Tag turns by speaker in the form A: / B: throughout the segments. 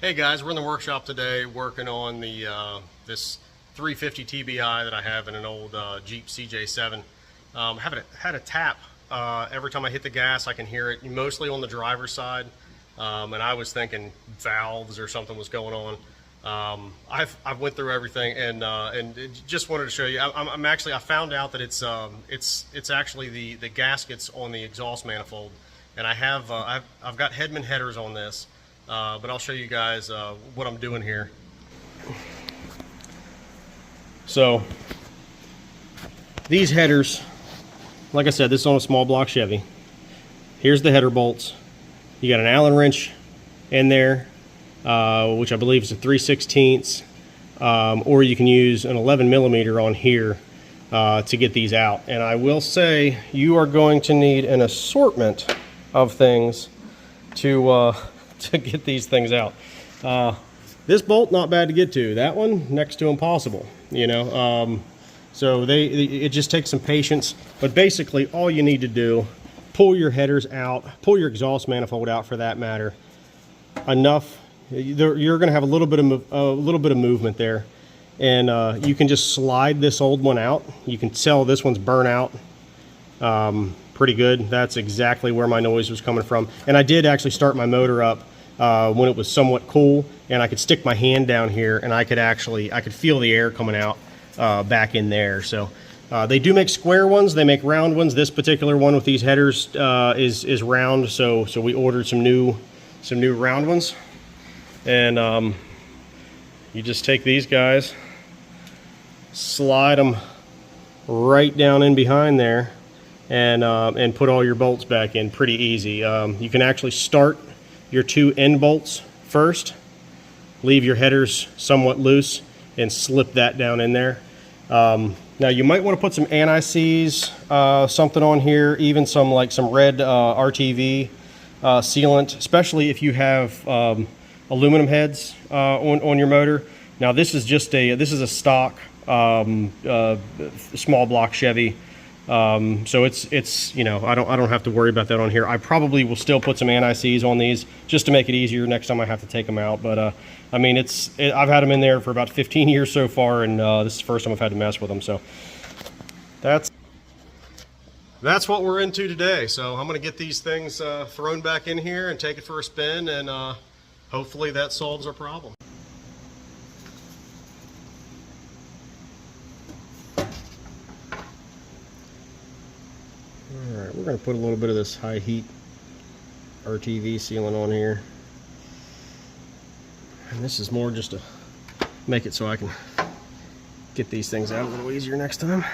A: Hey guys, we're in the workshop today working on the this 350 TBI that I have in an old Jeep CJ7. Haven't had a tap. Every time I hit the gas, I can hear it, mostly on the driver's side. And I was thinking valves or something was going on. I've went through everything and just wanted to show you. I found out that it's actually the gaskets on the exhaust manifold, and I've got headman headers on this. But I'll show you guys what I'm doing here. So these headers, like I said, this is on a small block Chevy. Here's the header bolts. You got an Allen wrench in there, which I believe is a 3/16, or you can use an 11mm on here to get these out. And I will say you are going to need an assortment of things to get these things out. This bolt, not bad to get to. That one, next to impossible, you know. So it just takes some patience. But basically, all you need to do, pull your headers out, pull your exhaust manifold out for that matter. Enough. You're going to have a little bit of movement there, and you can just slide this old one out. You can tell this one's burnt out. Pretty good. That's exactly where my noise was coming from. And I did actually start my motor up when it was somewhat cool, and I could stick my hand down here and I could feel the air coming out back in there. So they do make square ones, they make round ones. This particular one with these headers is round, so we ordered some new round ones. And you just take these guys, slide them right down in behind there, and put all your bolts back in pretty easy. You can actually start your two end bolts first, leave your headers somewhat loose, and slip that down in there. Now you might want to put some anti-seize, something on here, even some red RTV sealant, especially if you have aluminum heads on your motor. Now this is a stock small block Chevy. So it's you know, I don't have to worry about that on here. I probably will still put some anti-seize on these just to make it easier next time I have to take them out. But I mean, I've had them in there for about 15 years so far, and this is the first time I've had to mess with them. So that's what we're into today. So I'm gonna get these things thrown back in here and take it for a spin, and hopefully that solves our problem. Alright, we're going to put a little bit of this high heat RTV sealant on here. And this is more just to make it so I can get these things out a little easier next time.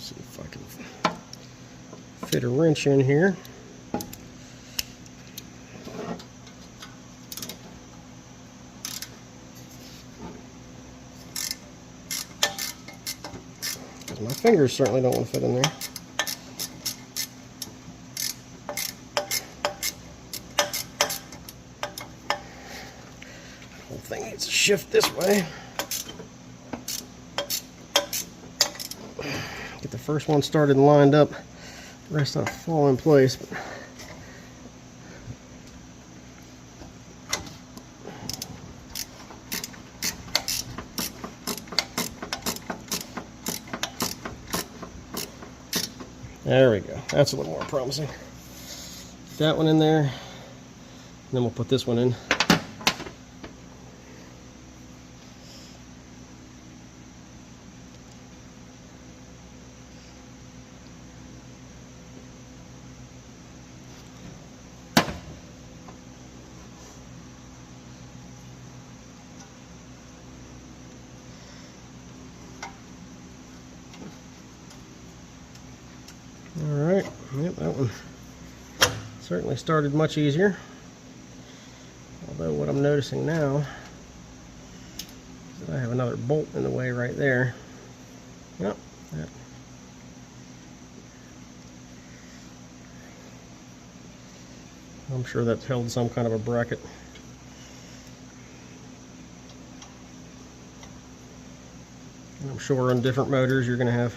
A: See if I can fit a wrench in here. Because my fingers certainly don't want to fit in there. The whole thing needs to shift this way. Get the first one started and lined up, the rest will fall in place. There we go, that's a little more promising. Get that one in there, and then we'll put this one in. Alright, yep, that one certainly started much easier. Although what I'm noticing now is that I have another bolt in the way right there. Yep, that. I'm sure that's held some kind of a bracket. And I'm sure on different motors you're going to have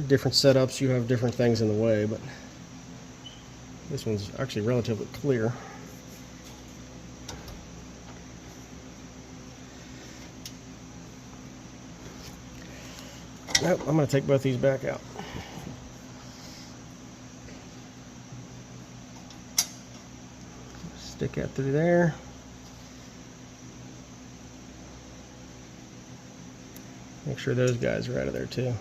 A: different setups, you have different things in the way, but this one's actually relatively clear. Nope, I'm going to take both these back out. Stick that through there. Make sure those guys are out of there too.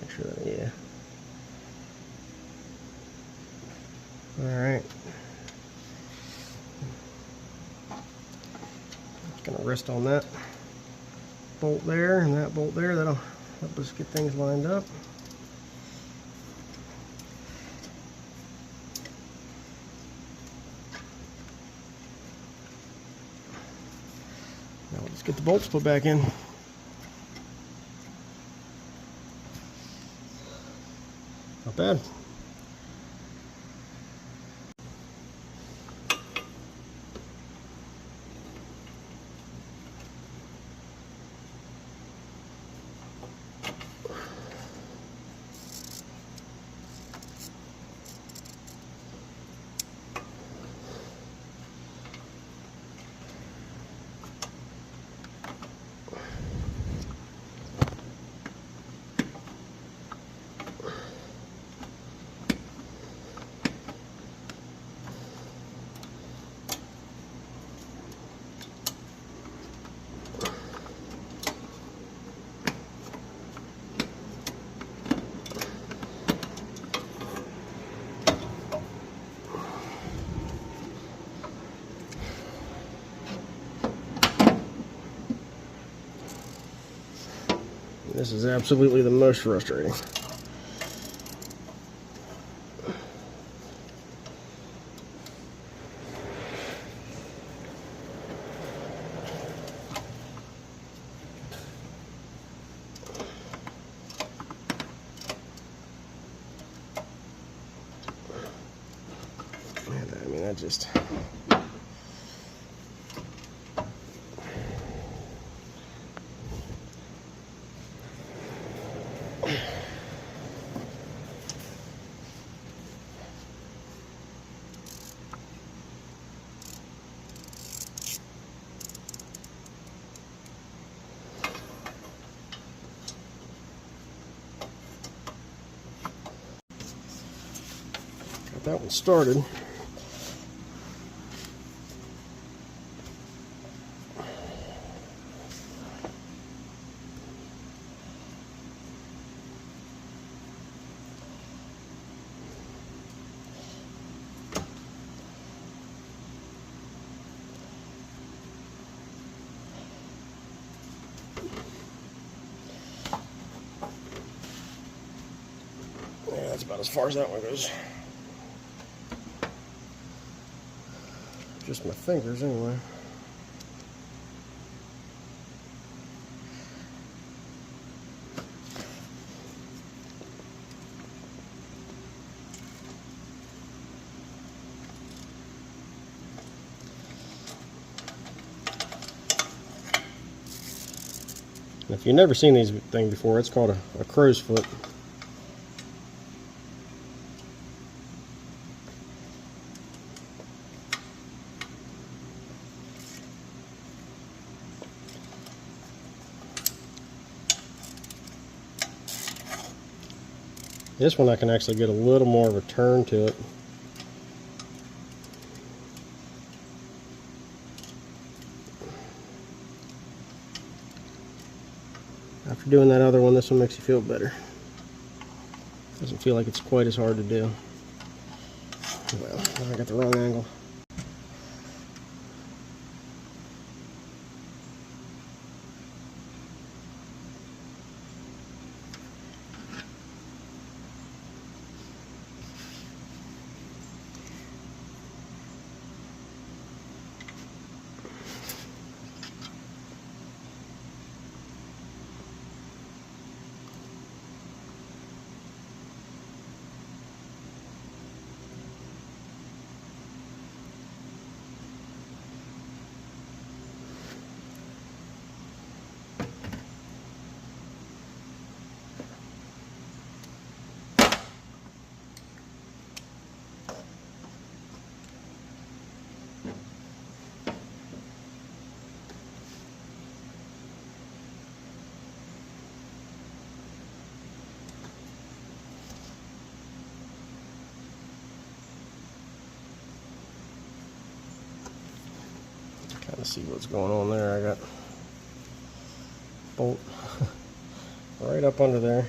A: Make sure that, yeah. Alright. Just gonna rest on that bolt there and that bolt there. That'll help us get things lined up. Now let's get the bolts put back in. Not bad. This is absolutely the most frustrating. And I mean, I just... Got that one started. Yeah, that's about as far as that one goes. Just my fingers anyway. If you've never seen these things before, it's called a crow's foot. This one I can actually get a little more of a turn to it. After doing that other one, this one makes you feel better. Doesn't feel like it's quite as hard to do. Well, I got the wrong angle. Let's see what's going on there. I got bolt right up under there.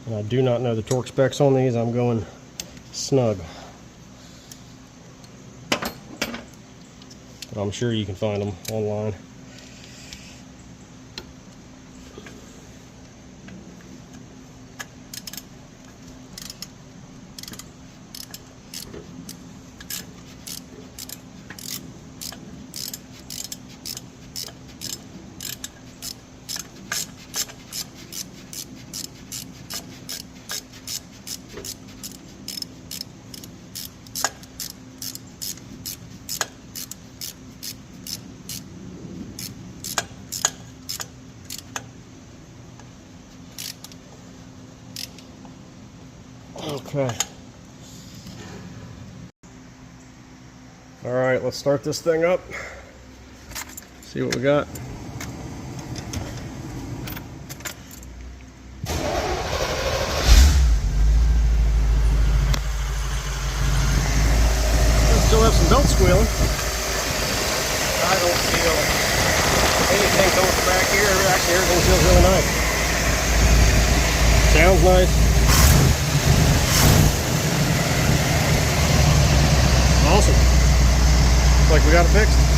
A: And I do not know the torque specs on these. I'm going snug. But I'm sure you can find them online. Okay. All right, let's start this thing up. See what we got. Still have some belt squealing. I don't feel anything coming from back here. Actually, everything feels really nice. Sounds nice. Awesome. Looks like we got it fixed.